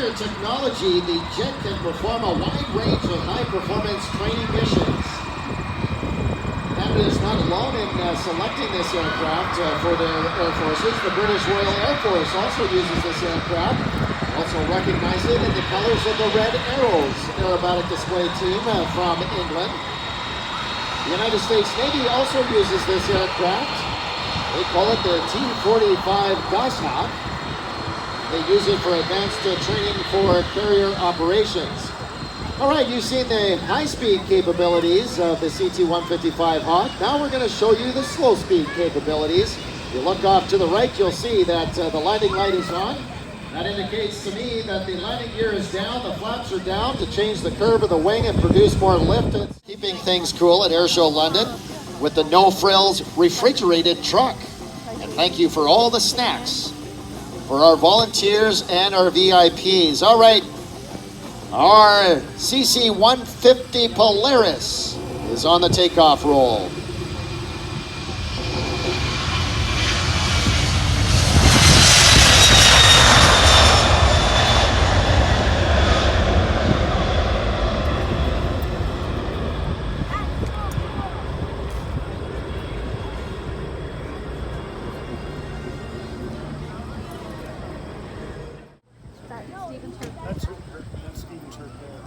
their technology, the jet can perform a wide range of high-performance training missions. Canada is not alone in selecting this aircraft for their air forces. The British Royal Air Force also uses this aircraft. Also recognize it in the colors of the Red Arrows aerobatic display team from England. The United States Navy also uses this aircraft. They call it the T-45 Goshawk. They use it for advanced training for carrier operations. All right, you've seen the high-speed capabilities of the CC150 Hawk. Now we're going to show you the slow-speed capabilities. If you look off to the right, you'll see that the landing light is on. That indicates to me that the landing gear is down, the flaps are down to change the curve of the wing and produce more lift. It's keeping things cool at Airshow London with the no-frills refrigerated truck. And thank you for all the snacks for our volunteers and our VIPs. All right, our CC150 Polaris is on the takeoff roll. That's Stephen's hurt there.